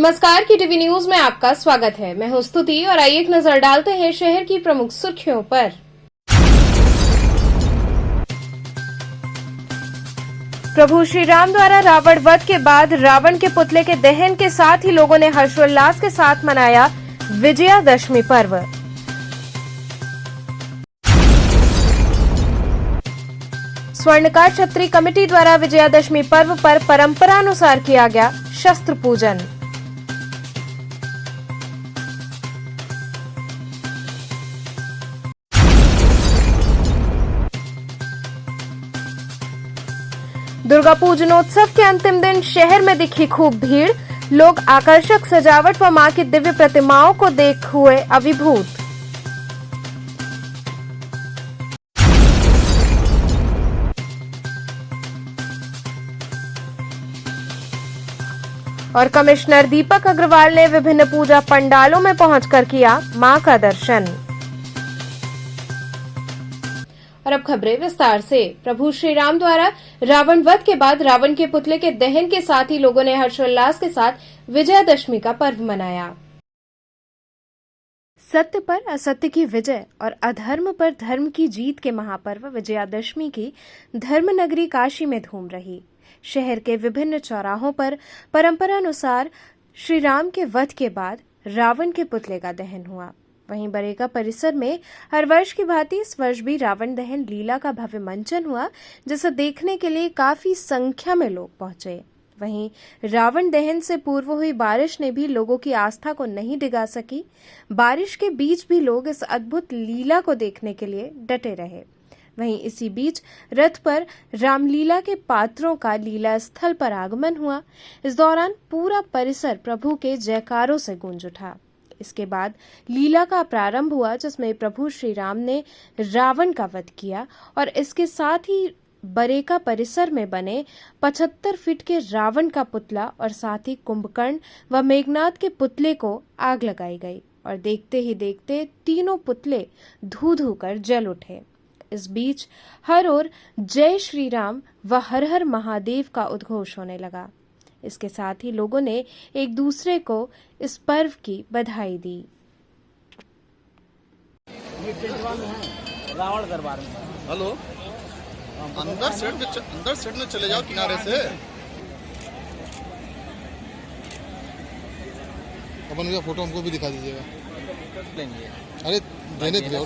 नमस्कार, की TV news में आपका स्वागत है। मैं हूं स्तुति और आइए एक नजर डालते हैं शहर की प्रमुख सुर्खियों पर। प्रभु श्री राम द्वारा रावण वध के बाद रावण के पुतले के दहन के साथ ही लोगों ने हर्षोल्लास के साथ मनाया विजयादशमी पर्व। स्वर्णकार क्षत्रिय कमेटी द्वारा विजयादशमी पर्व पर परंपरानुसार किया गया शस्त्र पूजन। दुर्गा पूजनोत्सव के अंतिम दिन शहर में दिखी खूब भीड़। लोग आकर्षक सजावट व मां की दिव्य प्रतिमाओं को देख हुए अभिभूत। और कमिश्नर दीपक अग्रवाल ने विभिन्न पूजा पंडालों में पहुंचकर किया मां का दर्शन। और अब खबरें विस्तार से। प्रभु श्री राम द्वारा रावण वध के बाद रावण के पुतले के दहन के साथ ही लोगों ने हर्षोल्लास के साथ विजयादशमी का पर्व मनाया। सत्य पर असत्य की विजय और अधर्म पर धर्म की जीत के महापर्व विजयादशमी की धर्मनगरी काशी में धूम रही। शहर के विभिन्न चौराहों पर परंपरानुसार श्री राम के वध के बाद रावण के पुतले का दहन हुआ। वहीं बरेका परिसर में हर वर्ष की भांति इस वर्ष भी रावण दहन लीला का भव्य मंचन हुआ, जिसे देखने के लिए काफी संख्या में लोग पहुंचे। वहीं रावण दहन से पूर्व हुई बारिश ने भी लोगों की आस्था को नहीं डिगा सकी। बारिश के बीच भी लोग इस अद्भुत लीला को देखने के लिए डटे रहे। वहीं इसी बीच रथ पर रामलीला के पात्रों का लीला स्थल पर आगमन हुआ। इस दौरान पूरा परिसर प्रभु के जयकारों से गूंज उठा। इसके बाद लीला का प्रारंभ हुआ, जिसमें प्रभु श्री राम ने रावण का वध किया और इसके साथ ही बरेका परिसर में बने 75 फीट के रावण का पुतला और साथ ही कुंभकर्ण व मेघनाद के पुतले को आग लगाई गई और देखते ही देखते तीनों पुतले धू धू कर जल उठे। इस बीच हर ओर जय श्री राम व हर हर महादेव का उद्घोष होने लगा। इसके साथ ही लोगों ने एक दूसरे को इस पर्व की बधाई दी। रावण दरबार में हेलो, अंदर सेट में चले जाओ किनारे से। अपन भैया फोटो हमको भी दिखा दीजिएगा। अरे देने के लिए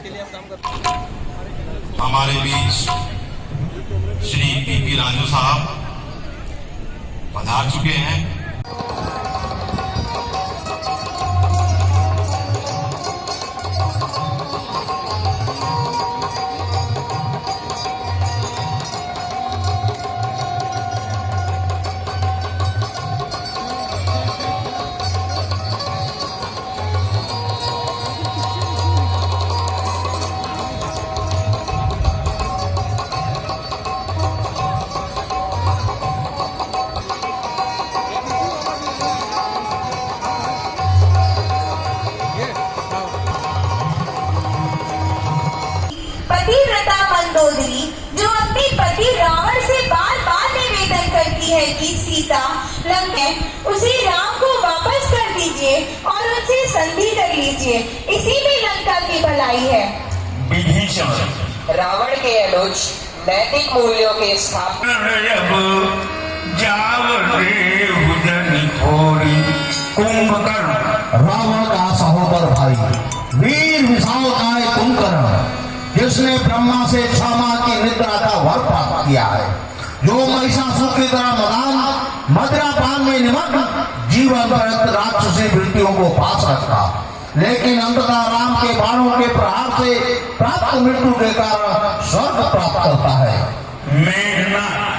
हमारे बीच श्री पीपी राजू साहब पधार चुके हैं। पतिव्रता मंदोदरी जो अपने पति रावण से बार बार निवेदन करती है कि सीता लंका उसे राम को वापस कर दीजिए और उनसे संधि कर लीजिए, इसी में लंका की भलाई है। रावण के अनुज नैतिक मूल्यों के स्थापना कुंभकर्ण रावण का सहोदर भाई, वीर विशालकाय कुंभकर्ण, जिसने ब्रह्मा से क्षमा की निद्रा का वर प्राप्त किया है, जो महिषासुर की तरह मदान मदिरापान में निमग्न जीवन भर राक्षसी वृत्तियों को पास रखा, लेकिन अंततः राम के बाणों के प्रहार से प्राप्त मृत्यु के कारण स्वर्ग प्राप्त करता है।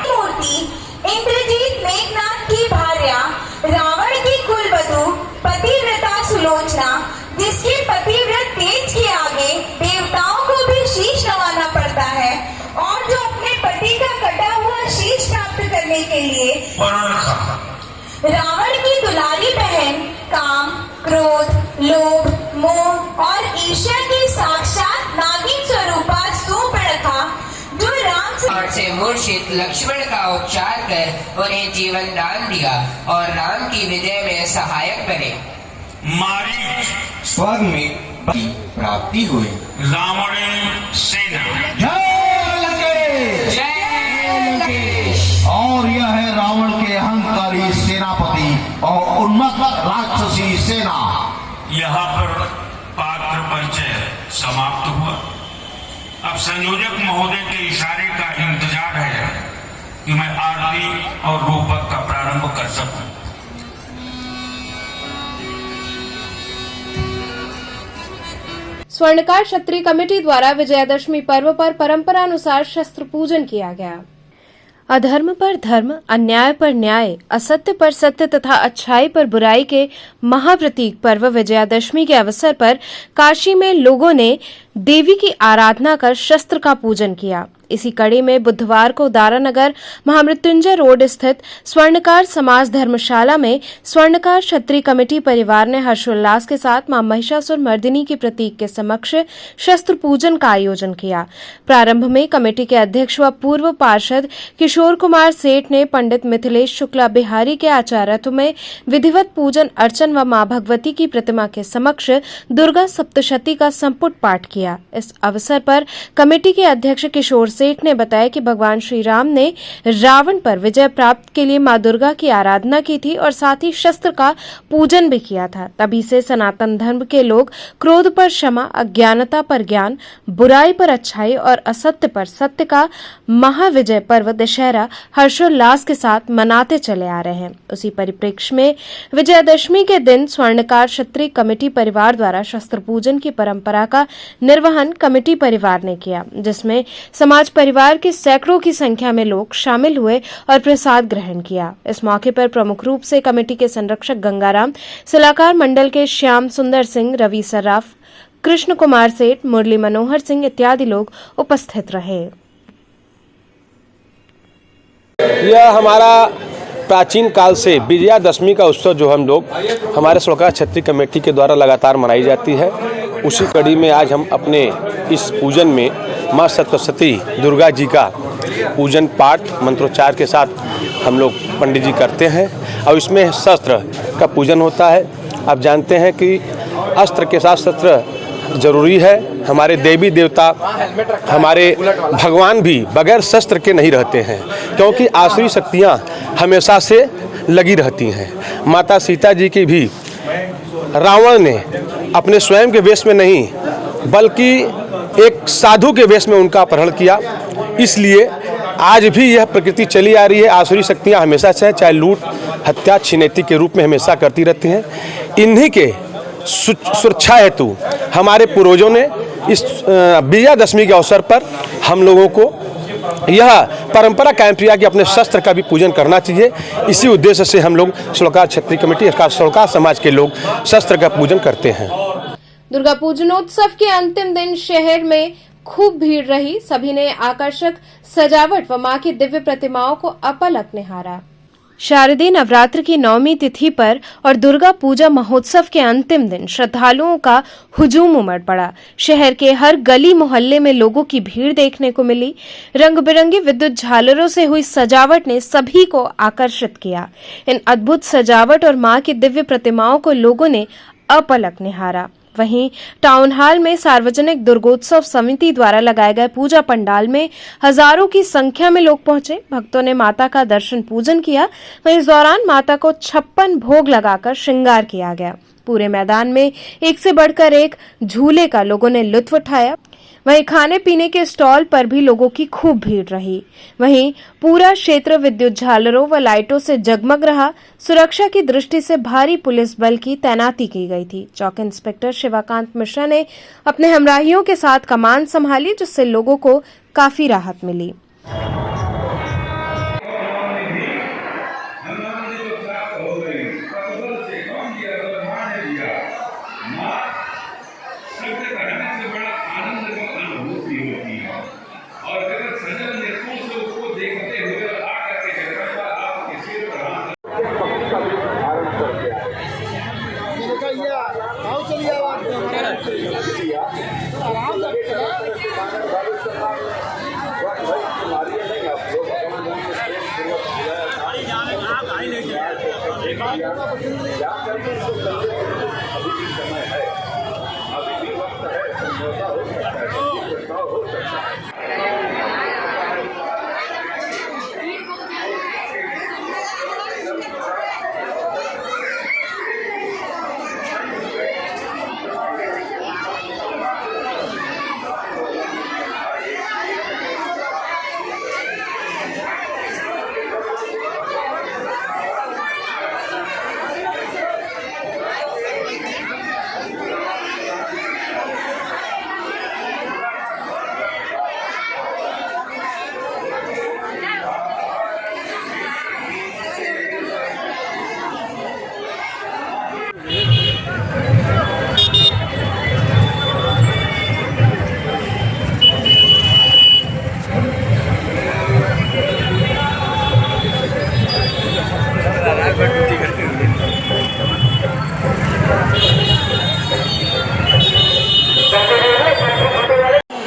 मूर्ति इंद्रजीत मेघनाद की भार्या रावण की कुलवधू पतिव्रता सुलोचना, जिसके पतिव्रत तेज के आगे देवताओं को भी शीश नवाना पड़ता है और जो अपने पति का कटा हुआ शीश प्राप्त करने के लिए रावण की दुलारी बहन काम, क्रोध, लोभ, मोह और ईर्ष्या की साक्षात नागिन स्वरूपा सूर्पणखा, जो राम से मूर्छित लक्ष्मण का उपचार कर उन्हें जीवन दान दिया और राम की विजय में सहायक बने। मारीच स्वर्ग में प्राप्ति हुई। रावण सेना। जय लंकेश। जय लंकेश। और यह है रावण के अहंकारी सेनापति और उन्मत्त राक्षसी सेना। यहाँ पर पात्र परिचय समाप्त हुआ। अब संयोजक महोदय के इशारे का इंतजार है कि मैं आरती और रूपक का प्रारंभ कर सकूं। स्वर्णकार क्षत्रिय कमेटी द्वारा विजयादशमी पर्व पर परंपरानुसार शस्त्र पूजन किया गया। अधर्म पर धर्म, अन्याय पर न्याय, असत्य पर सत्य तथा अच्छाई पर बुराई के महाप्रतीक पर्व विजयादशमी के अवसर पर काशी में लोगों ने देवी की आराधना कर शस्त्र का पूजन किया। इसी कड़ी में बुधवार को दारानगर महामृत्युंजय रोड स्थित स्वर्णकार समाज धर्मशाला में स्वर्णकार क्षत्रिय कमेटी परिवार ने हर्षोल्लास के साथ मां महिषासुर मर्दिनी के प्रतीक के समक्ष शस्त्र पूजन का आयोजन किया। प्रारंभ में कमेटी के अध्यक्ष व पूर्व पार्षद किशोर कुमार सेठ ने पंडित मिथिलेश शुक्ला बिहारी के आचार्यत्व में विधिवत पूजन अर्चन व मां भगवती की प्रतिमा के समक्ष दुर्गा सप्तशती का संपुट पाठ किया। इस अवसर पर कमेटी के अध्यक्ष किशोर सेठ ने बताया कि भगवान श्री राम ने रावण पर विजय प्राप्त के लिए मां दुर्गा की आराधना की थी और साथ ही शस्त्र का पूजन भी किया था। तभी से सनातन धर्म के लोग क्रोध पर क्षमा, अज्ञानता पर ज्ञान, बुराई पर अच्छाई और असत्य पर सत्य का महाविजय पर्व दशहरा हर्षोल्लास के साथ मनाते चले आ रहे हैं। उसी परिप्रेक्ष्य में विजयादशमी के दिन स्वर्णकार क्षत्रिय कमेटी परिवार द्वारा शस्त्र पूजन की परंपरा का निर्वहन कमेटी परिवार ने किया, जिसमें समाज परिवार के सैकड़ों की संख्या में लोग शामिल हुए और प्रसाद ग्रहण किया। इस मौके पर प्रमुख रूप से कमेटी के संरक्षक गंगाराम, सलाहकार मंडल के श्याम सुंदर सिंह, रवि सर्राफ, कृष्ण कुमार सेठ, मुरली मनोहर सिंह इत्यादि लोग उपस्थित रहे। यह हमारा प्राचीन काल से विजयादशमी का उत्सव जो हम लोग हमारे स्वर्णकार क्षत्रिय कमेटी के द्वारा लगातार मनाई जाती है, उसी कड़ी में आज हम अपने इस पूजन में माँ सप्तशती दुर्गा जी का पूजन पाठ मंत्रोच्चार के साथ हम लोग पंडित जी करते हैं और इसमें शस्त्र का पूजन होता है। आप जानते हैं कि अस्त्र के साथ शस्त्र जरूरी है। हमारे देवी देवता, हमारे भगवान भी बगैर शस्त्र के नहीं रहते हैं, क्योंकि आसुरी शक्तियाँ हमेशा से लगी रहती हैं। माता सीता जी की भी रावण ने अपने स्वयं के वेश में नहीं बल्कि एक साधु के वेश में उनका अपहरण किया। इसलिए आज भी यह प्रकृति चली आ रही है। आसुरी शक्तियाँ हमेशा से चाहे लूट, हत्या, छिनैती के रूप में हमेशा करती रहती हैं। इन्हीं के सुरक्षा हेतु हमारे पूर्वजों ने इस विजयादशमी के अवसर पर हम लोगों को यह परंपरा कायम किया कि अपने शस्त्र का भी पूजन करना चाहिए। इसी उद्देश्य से हम लोग स्वर्णकार क्षत्रिय कमेटी, स्वर्णकार समाज के लोग शस्त्र का पूजन करते हैं। दुर्गा पूजनोत्सव के अंतिम दिन शहर में खूब भीड़ रही। सभी ने आकर्षक सजावट व मां की दिव्य प्रतिमाओं को अपलक निहारा। शारदीय नवरात्र की 9वीं तिथि पर और दुर्गा पूजा महोत्सव के अंतिम दिन श्रद्धालुओं का हुजूम उमड़ पड़ा। शहर के हर गली मोहल्ले में लोगों की भीड़ देखने को मिली। रंग बिरंगी विद्युत झालरों से हुई सजावट ने सभी को आकर्षित किया। इन अद्भुत सजावट और मां की दिव्य प्रतिमाओं को लोगों ने अपलक निहारा। वहीं टाउन हॉल में सार्वजनिक दुर्गोत्सव समिति द्वारा लगाए गए पूजा पंडाल में हजारों की संख्या में लोग पहुंचे। भक्तों ने माता का दर्शन पूजन किया। वहीं इस दौरान माता को 56 भोग लगाकर श्रृंगार किया गया। पूरे मैदान में एक से बढ़कर एक झूले का लोगों ने लुत्फ उठाया। वहीं खाने पीने के स्टॉल पर भी लोगों की खूब भीड़ रही। वहीं पूरा क्षेत्र विद्युत झालरों व लाइटों से जगमग रहा। सुरक्षा की दृष्टि से भारी पुलिस बल की तैनाती की गई थी। चौकी इंस्पेक्टर शिवाकांत मिश्रा ने अपने हमराहियों के साथ कमान संभाली, जिससे लोगों को काफी राहत मिली।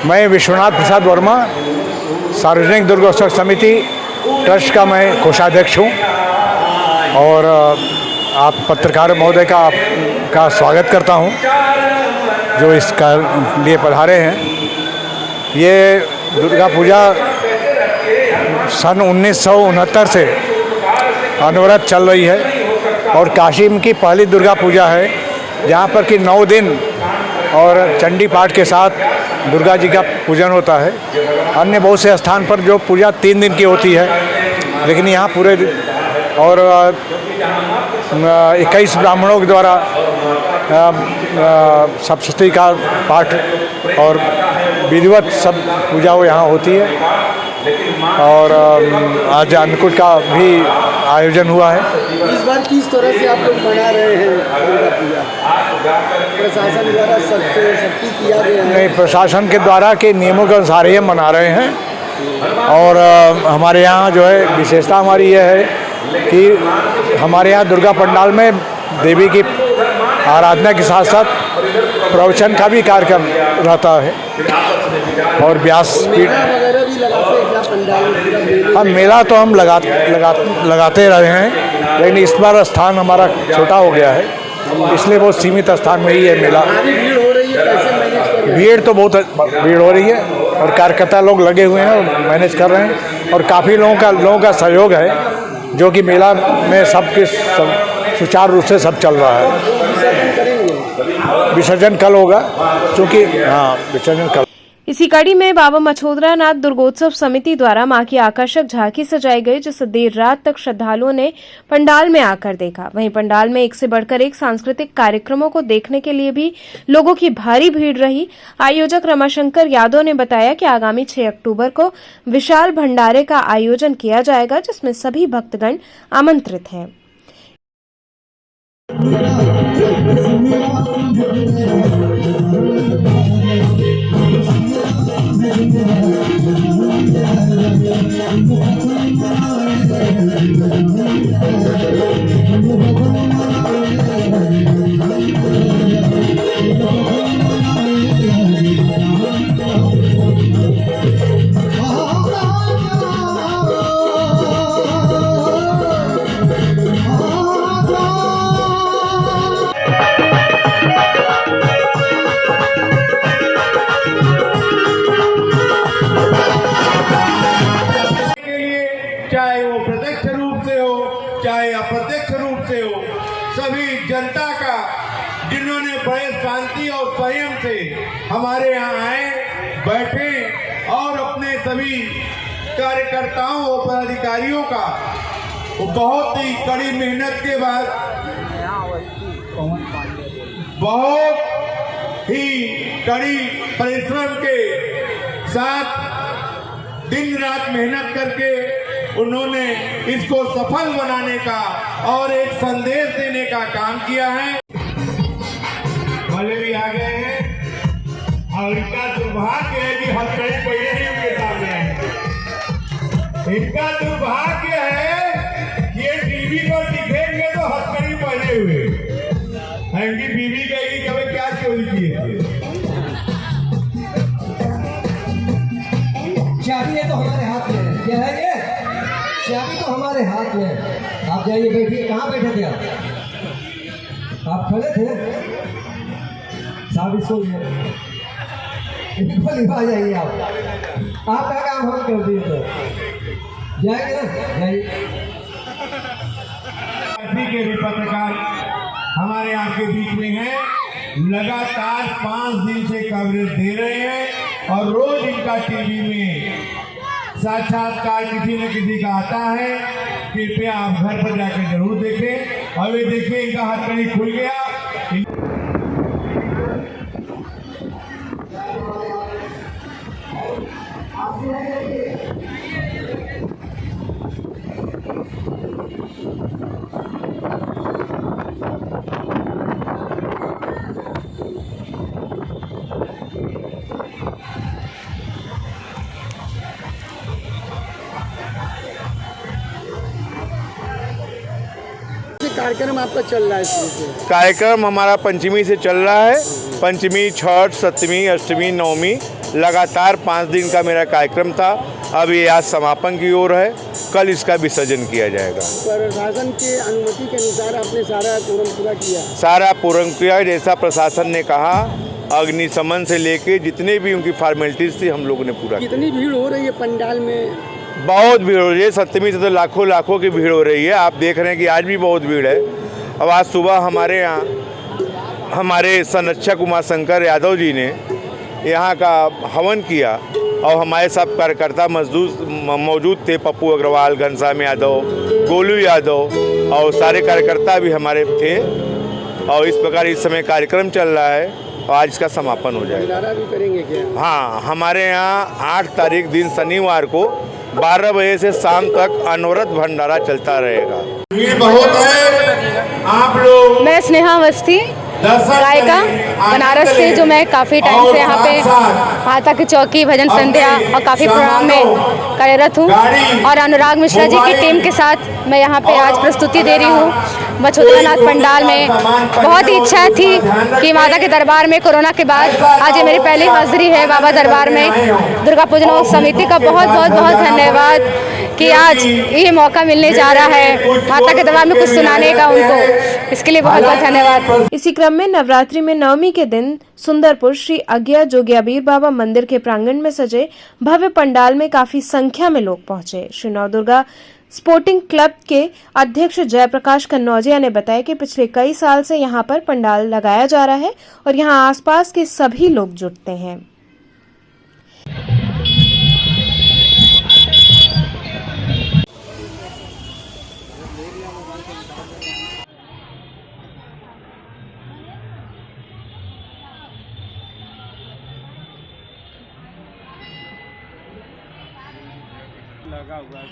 मैं विश्वनाथ प्रसाद वर्मा, सार्वजनिक दुर्गोत्सव समिति ट्रस्ट का मैं कोषाध्यक्ष हूँ और आप पत्रकार महोदय का स्वागत करता हूँ जो इसका लिए पधारे हैं। ये दुर्गा पूजा सन 1969 से अनवरत चल रही है और काशी की पहली दुर्गा पूजा है जहाँ पर कि 9 दिन और चंडी पाठ के साथ दुर्गा जी का पूजन होता है। अन्य बहुत से स्थान पर जो पूजा 3 दिन की होती है, लेकिन यहाँ पूरे और 21 ब्राह्मणों के द्वारा सप्तशती का पाठ और विधिवत सब पूजा यहाँ होती है। और आज अन्नकूट का भी आयोजन हुआ है। इस बार किस तरह से आप लोग मना रहे हैं दुर्गा पूजा? प्रशासन द्वारा सख्ती किया गया है? नहीं, प्रशासन के द्वारा के नियमों के अनुसार ही हम मना रहे हैं। और हमारे यहाँ जो है विशेषता हमारी यह है कि हमारे यहाँ दुर्गा पंडाल में देवी की आराधना के साथ साथ प्रवचन का भी कार्यक्रम रहता है और व्यासपीठ वगैरह भी लगाते हैं क्या पंडाल में? हम मेला तो हम लगाते रहे हैं, लेकिन इस बार स्थान हमारा छोटा हो गया है, इसलिए बहुत सीमित स्थान में ही है मेला। भीड़ हो रही है, कैसे मैनेज कर रहे हैं? भीड़ तो बहुत भीड़ हो रही है और कार्यकर्ता लोग लगे हुए हैं और मैनेज कर रहे हैं और काफ़ी लोगों का सहयोग है जो कि मेला में सबके सुचारू रूप से सब चल रहा है। विसर्जन करेंगे? विसर्जन कल होगा, क्योंकि हाँ विसर्जन कल। इसी कड़ी में बाबा मछोदरा नाथ दुर्गोत्सव समिति द्वारा मां की आकर्षक झांकी सजाई गई, जिसे देर रात तक श्रद्धालुओं ने पंडाल में आकर देखा। वहीं पंडाल में एक से बढ़कर एक सांस्कृतिक कार्यक्रमों को देखने के लिए भी लोगों की भारी भीड़ रही। आयोजक रमाशंकर यादव ने बताया कि आगामी 6 अक्टूबर को विशाल भंडारे का आयोजन किया जाएगा, जिसमें सभी भक्तगण आमंत्रित हैं। चाहे वो प्रत्यक्ष रूप से हो चाहे अप्रत्यक्ष रूप से हो, सभी जनता का जिन्होंने बड़े शांति और संयम से हमारे यहाँ आए, बैठे और अपने सभी कार्यकर्ताओं और पदाधिकारियों का बहुत ही कड़ी मेहनत के बाद, बहुत ही कड़ी परिश्रम के साथ दिन रात मेहनत करके उन्होंने इसको सफल बनाने का और एक संदेश देने का काम किया है। वाले भी आ गए हैं और इनका दुर्भाग्य है कि हथकड़ी पहले ही उनके सामने है। इनका दुर्भाग्य है कि ये टीवी पर दिखेंगे तो हथकड़ी पहने हुए, इनकी बीवी कहेगी कभी क्या चोरी किए। चाबी है तो हमारे हाथ में है, क्या है ये? चाबी तो हमारे हाथ में है। आप जाइए बैठिए। कहाँ बैठे थे आप खड़े थे साहब इसको लिखा जाइए आपका काम हम कर दिए तो जाएंगे ना जाइए। के भी पत्रकार हमारे आपके बीच में हैं, लगातार 5 दिन से कवरेज दे रहे हैं और रोज इनका टीवी में साक्षात्कार किसी न किसी का आता है। कृपया आप घर पर जाकर जरूर देखें। और ये देखिए इनका हाथ कहीं खुल गया। कार्यक्रम आपका चल रहा है? कार्यक्रम हमारा पंचमी से चल रहा है। पंचमी, छठ, सप्तमी, अष्टमी, नवमी, लगातार 5 दिन का मेरा कार्यक्रम था। अब ये आज समापन की ओर है। कल इसका विसर्जन किया जाएगा। प्रशासन की अनुमति के अनुसार आपने सारा पूर्ण पूरा किया? सारा पूर्ण किया जैसा प्रशासन ने कहा। अग्निशमन से लेके जितने भी उनकी फॉर्मेलिटीज थी हम लोगों ने पूरा। कितनी भीड़ हो रही है पंडाल में? बहुत भीड़ हो रही है। सप्तमी से तो लाखों की भीड़ हो रही है। आप देख रहे हैं कि आज भी बहुत भीड़ है। अब आज सुबह हमारे यहाँ हमारे संरक्षक उमाशंकर यादव जी ने यहाँ का हवन किया और हमारे सब कार्यकर्ता मौजूद थे। पप्पू अग्रवाल, घनश्याम यादव, गोलू यादव और सारे कार्यकर्ता भी हमारे थे। और इस प्रकार इस समय कार्यक्रम चल रहा है और आज इसका समापन हो जाएगा। भंडारा भी करेंगे क्या? हाँ, हमारे यहाँ 8 तारीख दिन शनिवार को 12 बजे से शाम तक अनवरत भंडारा चलता रहेगा। भीड़ बहुत है। आप लोग, मैं स्नेहा अवस्थी गायिका बनारस से, जो मैं काफ़ी टाइम से यहाँ पे माता की चौकी, भजन संध्या और काफ़ी प्रोग्राम में कार्यरत हूँ। और अनुराग मिश्रा जी की टीम के साथ मैं यहाँ पे आज प्रस्तुति दे रही हूँ मछुद्रनाथ पंडाल में। बहुत ही इच्छा थी कि माता के दरबार में कोरोना के बाद आज ये मेरी पहली हाजिरी है बाबा दरबार में। दुर्गा पूजन समिति का बहुत बहुत बहुत धन्यवाद कि आज ये मौका मिलने जा रहा है माता के दरबार में कुछ सुनाने का उनको। इसके लिए बहुत बहुत धन्यवाद। इसी क्रम में नवरात्रि में नवमी के दिन सुंदरपुर श्री अज्ञा जोगियाबीर बाबा मंदिर के प्रांगण में सजे भव्य पंडाल में काफी संख्या में लोग पहुंचे। श्री नवदुर्गा स्पोर्टिंग क्लब के अध्यक्ष जयप्रकाश कन्नौजिया ने बताया कि पिछले कई साल से यहां पर पंडाल लगाया जा रहा है और यहां आसपास के सभी लोग जुटते हैं। लगा हुआ है।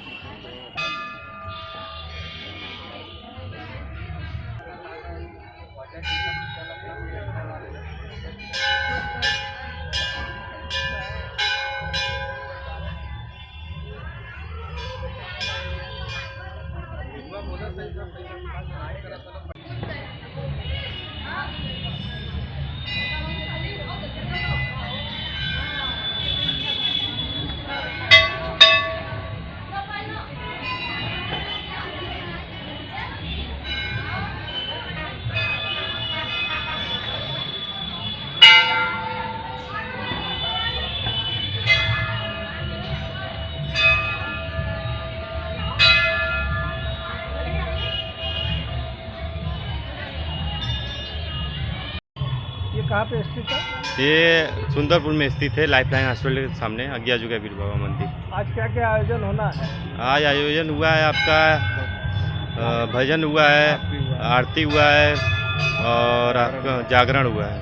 कहाँ पे स्थित है? ये सुंदरपुर में स्थित है, लाइफलाइन हॉस्पिटल के सामने अज्ञा जोगियाबीर बाबा मंदिर। आज क्या क्या आयोजन होना है? आज आयोजन हुआ है आपका भजन हुआ है, आरती हुआ है और आपका जागरण हुआ है।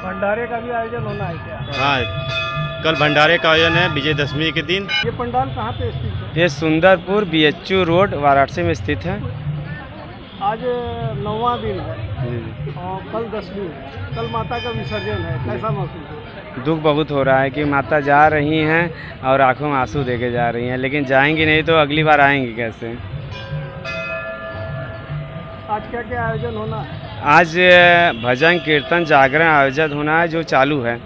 भंडारे का भी आयोजन होना है क्या? हाँ, कल भंडारे का आयोजन है विजयदशमी के दिन। ये पंडाल कहाँ पे स्थित है? ये सुंदरपुर BHU रोड वाराणसी में स्थित है। आज 9वां दिन है और कल 10वीं है। कल माता का विसर्जन है, कैसा महसूस? दुख बहुत हो रहा है कि माता जा रही हैं और आंखों में आंसू देके जा रही हैं, लेकिन जाएंगी नहीं तो अगली बार आएंगी कैसे? आज क्या क्या आयोजन होना है? आज भजन कीर्तन जागरण आयोजन होना है जो चालू है।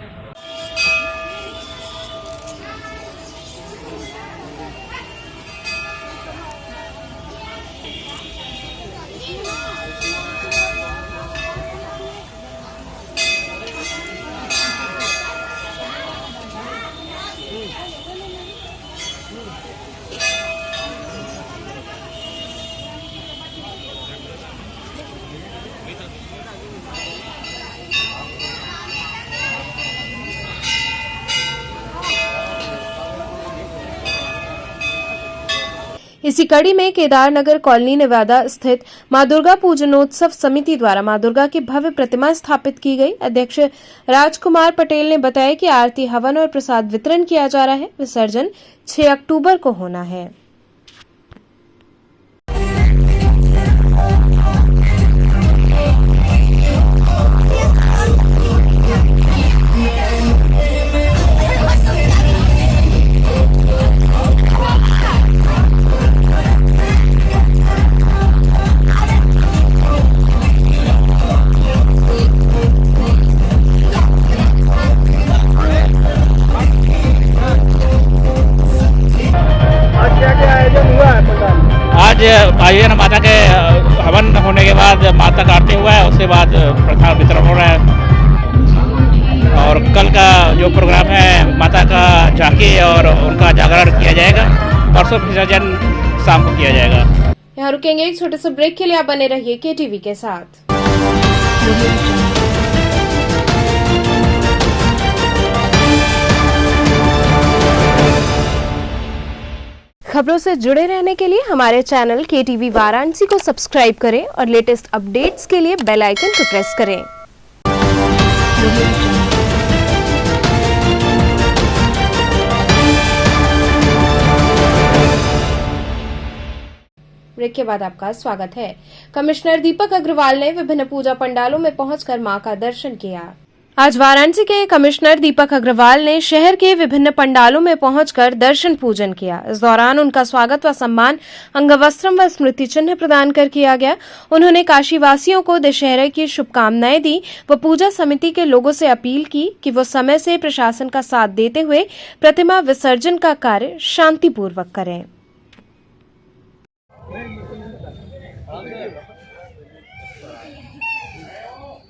इसी कड़ी में केदारनगर कॉलोनी नेवादा स्थित मां दुर्गा पूजनोत्सव समिति द्वारा मां दुर्गा की भव्य प्रतिमा स्थापित की गई। अध्यक्ष राजकुमार पटेल ने बताया कि आरती, हवन और प्रसाद वितरण किया जा रहा है। विसर्जन 6 अक्टूबर को होना है। आज आयोजन माता के हवन होने के बाद माता का आरती हुआ है, उसके बाद प्रसाद वितरण हो रहा है। और कल का जो प्रोग्राम है माता का झांकी और उनका जागरण किया जाएगा। परसों विसर्जन शाम को किया जाएगा। यहाँ रुकेंगे एक छोटे से ब्रेक के लिए। आप बने रहिए केटीवी के साथ। खबरों से जुड़े रहने के लिए हमारे चैनल केटीवी वाराणसी को सब्सक्राइब करें और लेटेस्ट अपडेट्स के लिए बेल आइकन को प्रेस करें। ब्रेक के बाद आपका स्वागत है। कमिश्नर दीपक अग्रवाल ने विभिन्न पूजा पंडालों में पहुंचकर मां का दर्शन किया। आज वाराणसी के कमिश्नर दीपक अग्रवाल ने शहर के विभिन्न पंडालों में पहुंचकर दर्शन पूजन किया। इस दौरान उनका स्वागत व सम्मान अंगवस्त्रम व स्मृति चिन्ह प्रदान कर किया गया। उन्होंने काशीवासियों को दशहरे की शुभकामनाएं दी व पूजा समिति के लोगों से अपील की कि वो समय से प्रशासन का साथ देते हुए प्रतिमा विसर्जन का कार्य शांतिपूर्वक करें।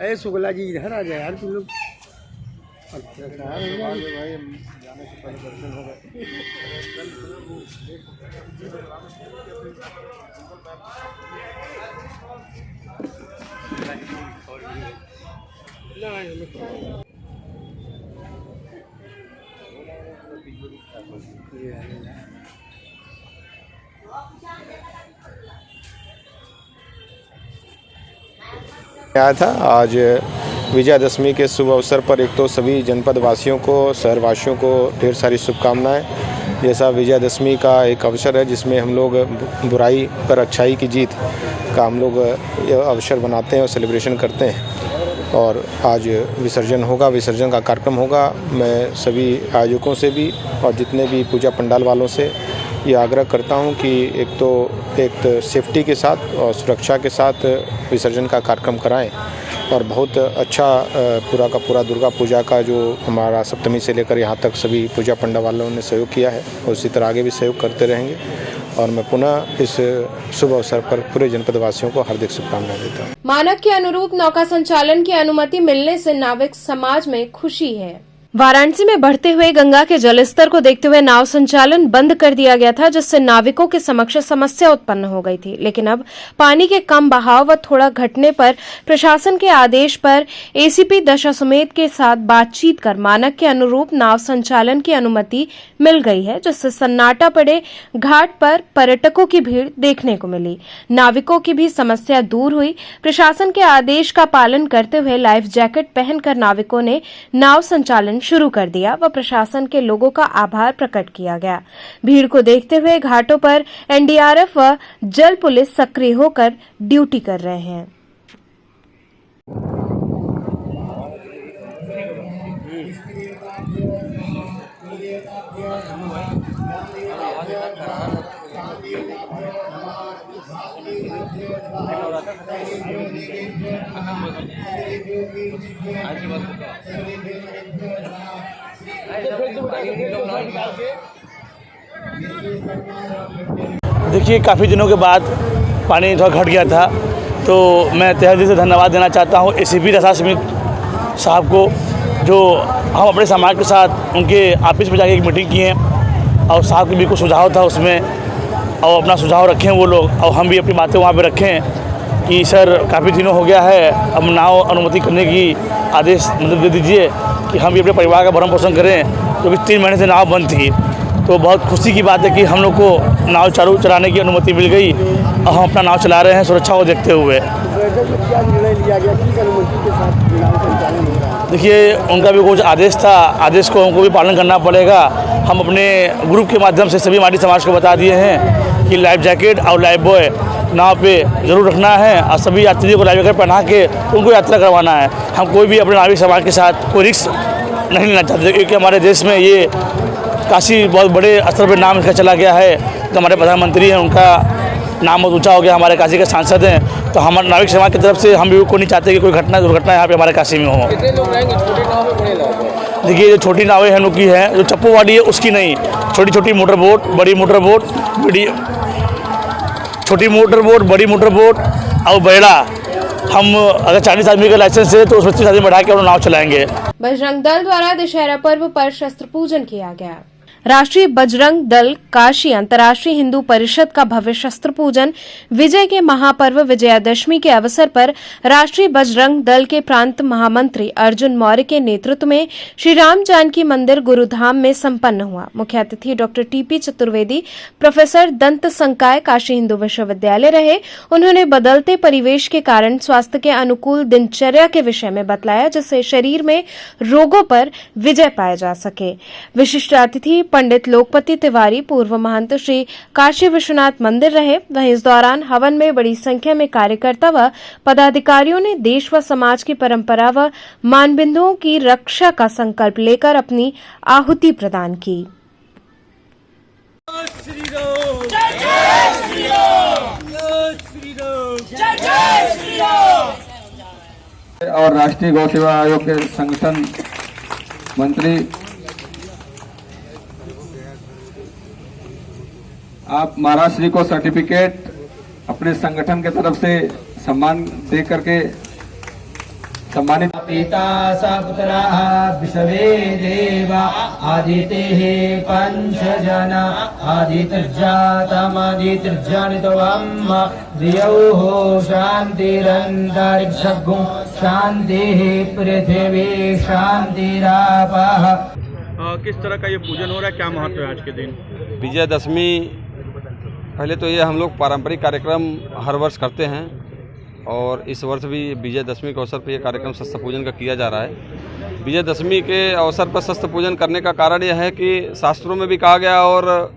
अरे शुक्ला जी इधर आ जाए यार, तुम लोग आया था। आज विजयादशमी के शुभ अवसर पर एक तो सभी जनपद वासियों को, शहर वासियों को ढेर सारी शुभकामनाएं। जैसा विजयादशमी का एक अवसर है जिसमें हम लोग बुराई पर अच्छाई की जीत का हम लोग अवसर बनाते हैं और सेलिब्रेशन करते हैं। और आज विसर्जन होगा, विसर्जन का कार्यक्रम होगा। मैं सभी आयोजकों से भी और जितने भी पूजा पंडाल वालों से ये आग्रह करता हूं कि एक सेफ्टी के साथ और सुरक्षा के साथ विसर्जन का कार्यक्रम कराएं। और बहुत अच्छा पूरा का पूरा दुर्गा पूजा का जो हमारा सप्तमी से लेकर यहाँ तक सभी पूजा पंडाल वालों ने सहयोग किया है, उसी तरह आगे भी सहयोग करते रहेंगे। और मैं पुनः इस शुभ अवसर पर पूरे जनपद वासियों को हार्दिक शुभकामनाएं देता हूँ। मानक के अनुरूप नौका संचालन की अनुमति मिलने से नाविक समाज में खुशी है। वाराणसी में बढ़ते हुए गंगा के जलस्तर को देखते हुए नाव संचालन बंद कर दिया गया था, जिससे नाविकों के समक्ष समस्या उत्पन्न हो गई थी। लेकिन अब पानी के कम बहाव व थोड़ा घटने पर प्रशासन के आदेश पर एसीपी दशाश्वमेध के साथ बातचीत कर मानक के अनुरूप नाव संचालन की अनुमति मिल गई है, जिससे सन्नाटा पड़े घाट पर पर्यटकों की भीड़ देखने को मिली। नाविकों की भी समस्या दूर हुई। प्रशासन के आदेश का पालन करते हुए लाइफ जैकेट पहनकर नाविकों ने नाव संचालन शुरू कर दिया व प्रशासन के लोगों का आभार प्रकट किया गया। भीड़ को देखते हुए घाटों पर एनडीआरएफ व जल पुलिस सक्रिय होकर ड्यूटी कर रहे हैं। देखिए, काफ़ी दिनों के बाद पानी थोड़ा घट गया था, तो मैं तहे दिल से धन्यवाद देना चाहता हूँ एसीपी दशाश्वमेध साहब को, जो हम अपने समाज के साथ उनके ऑफिस में जाके एक मीटिंग की है और साहब के भी कुछ सुझाव था उसमें, और अपना सुझाव रखें वो लोग और हम भी अपनी बातें वहाँ पे रखें कि सर काफ़ी दिनों हो गया है, अब नाव अनुमति करने की आदेश मतलब दे दीजिए कि हम भी अपने परिवार का भरण पोषण करें, क्योंकि 3 महीने से नाव बंद थी। तो बहुत खुशी की बात है कि हम लोग को नाव चलाने की अनुमति मिल गई और हम अपना नाव चला रहे हैं सुरक्षा को देखते हुए। क्या निर्णय लिया गया, किस अनुमति के साथ नाव संचालन हो रहा है? देखिए, उनका भी कुछ आदेश था, आदेश को हमको भी पालन करना पड़ेगा। हम अपने ग्रुप के माध्यम से सभी माटी समाज को बता दिए हैं कि लाइफ जैकेट और लाइफ बॉय नाव पे जरूर रखना है और सभी यात्रियों को लाइफ जैकेट पहना के उनको यात्रा करवाना है। हम कोई भी अपने नाविक समाज के साथ कोई रिस्क नहीं लेना चाहते, क्योंकि हमारे देश में ये काशी बहुत बड़े स्तर पर नाम इसका चला गया है। तो हमारे प्रधानमंत्री हैं, उनका नाम बहुत ऊँचा हो गया, हमारे काशी के सांसद हैं, तो हमारे नाविक समाज की तरफ से हम भी को नहीं चाहते कि कोई दुर्घटना यहाँ पे हमारे काशी में हो। कितने लोग रहेंगे, छोटी नाव में बड़े नाव? देखिए, जो छोटी नावें हम लोग की है, जो चप्पू वाली है उसकी नहीं, छोटी छोटी मोटर बोट, बड़ी मोटर बोट, छोटी मोटर बोट, बड़ी मोटर बोट और बेड़ा। हम अगर 40 आदमी का लाइसेंस है तो उसमें 30 आदमी बढ़ा के और नाव चलाएंगे। बजरंग दल द्वारा दशहरा पर्व पर शस्त्र पूजन किया गया। राष्ट्रीय बजरंग दल काशी अंतर्राष्ट्रीय हिंदू परिषद का भव्य शस्त्र पूजन विजय के महापर्व विजयादशमी के अवसर पर राष्ट्रीय बजरंग दल के प्रांत महामंत्री अर्जुन मौर्य के नेतृत्व में श्री राम जानकी मंदिर गुरुधाम में संपन्न हुआ। मुख्य अतिथि डॉक्टर टीपी चतुर्वेदी, प्रोफेसर दंत संकाय काशी हिंदू विश्वविद्यालय रहे। उन्होंने बदलते परिवेश के कारण स्वास्थ्य के अनुकूल दिनचर्या के विषय में बतलाया, जिससे शरीर में रोगों पर विजय पाया जा सके। विशिष्ट अतिथि पंडित लोकपति तिवारी, पूर्व महंत श्री काशी विश्वनाथ मंदिर रहे। वहीं इस दौरान हवन में बड़ी संख्या में कार्यकर्ता व पदाधिकारियों ने देश व समाज की परंपरा व मानबिंदुओं की रक्षा का संकल्प लेकर अपनी आहुति प्रदान की। और राष्ट्रीय गौ सेवा आयोग के संगठन मंत्री आप महाराज श्री को सर्टिफिकेट अपने संगठन के तरफ से सम्मान दे करके सम्मानित। पिता सपुत्रा विश्वे देवा आदिते पंचजना आदितर्जातमदितर्जनितवम् द्यौः शान्तिरन्तरिक्षगुं शान्तिः पृथिवी शान्तिरापः। किस तरह का ये पूजन हो रहा है, क्या महत्व है आज के दिन? विजयादशमी, पहले तो ये हम लोग पारंपरिक कार्यक्रम हर वर्ष करते हैं और इस वर्ष भी विजयादशमी के अवसर पर यह कार्यक्रम शस्त्र पूजन का किया जा रहा है। विजयादशमी के अवसर पर शस्त्र पूजन करने का कारण यह है कि शास्त्रों में भी कहा गया और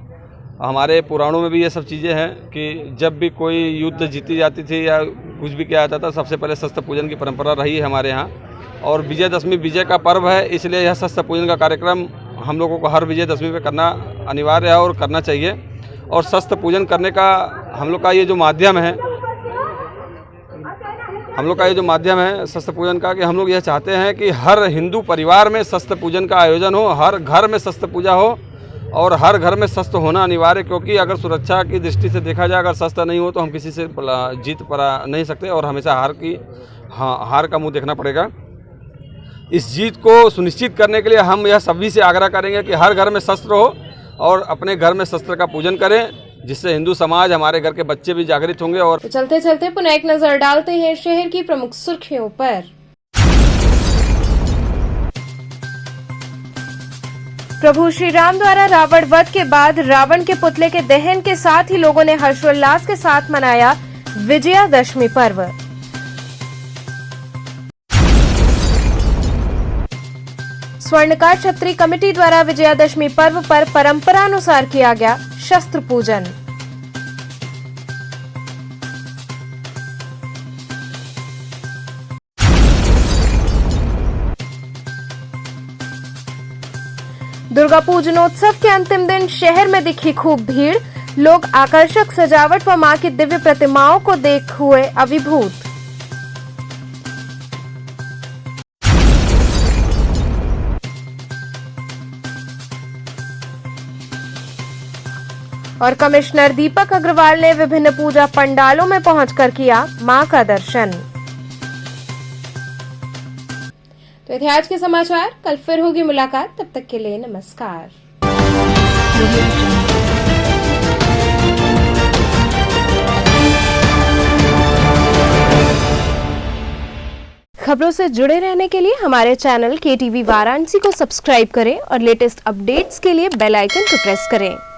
हमारे पुराणों में भी ये सब चीज़ें हैं कि जब भी कोई युद्ध जीती जाती थी या कुछ भी किया जाता था, सबसे पहले शस्त्र पूजन की परंपरा रही है हमारे यहाँ। और विजयादशमी विजय का पर्व है, इसलिए यह शस्त्र पूजन का कार्यक्रम हम लोगों को हर विजयादशमी पे करना अनिवार्य है और करना चाहिए। और शस्त्र पूजन करने का हम लोग का ये जो माध्यम है शस्त्र पूजन का, कि हम लोग यह चाहते हैं कि हर हिंदू परिवार में शस्त्र पूजन का आयोजन हो, हर घर में शस्त्र पूजा हो और हर घर में शस्त्र होना अनिवार्य, क्योंकि अगर सुरक्षा की दृष्टि से देखा जाए, अगर शस्त्र नहीं हो तो हम किसी से जीत पा नहीं सकते और हमेशा हार का मुंह देखना पड़ेगा। इस जीत को सुनिश्चित करने के लिए हम यह सभी से आग्रह करेंगे कि हर घर में शस्त्र हो और अपने घर में शस्त्र का पूजन करें, जिससे हिंदू समाज, हमारे घर के बच्चे भी जागृत होंगे। और तो चलते चलते पुनः एक नजर डालते हैं शहर की प्रमुख सुर्खियों पर। प्रभु श्री राम द्वारा रावण वध के बाद रावण के पुतले के दहन के साथ ही लोगों ने हर्षोल्लास के साथ मनाया विजयादशमी पर्व। स्वर्णकार छत्री कमेटी द्वारा विजयादशमी पर्व पर परंपरानुसार किया गया शस्त्र पूजन। दुर्गा पूजनोत्सव के अंतिम दिन शहर में दिखी खूब भीड़। लोग आकर्षक सजावट व मां की दिव्य प्रतिमाओं को देख हुए अभिभूत। और कमिश्नर दीपक अग्रवाल ने विभिन्न पूजा पंडालों में पहुंचकर किया मां का दर्शन। तो थे आज के समाचार, कल फिर होगी मुलाकात, तब तक के लिए नमस्कार। खबरों से जुड़े रहने के लिए हमारे चैनल KTV वाराणसी को सब्सक्राइब करें और लेटेस्ट अपडेट्स के लिए बेल आइकन को प्रेस करें।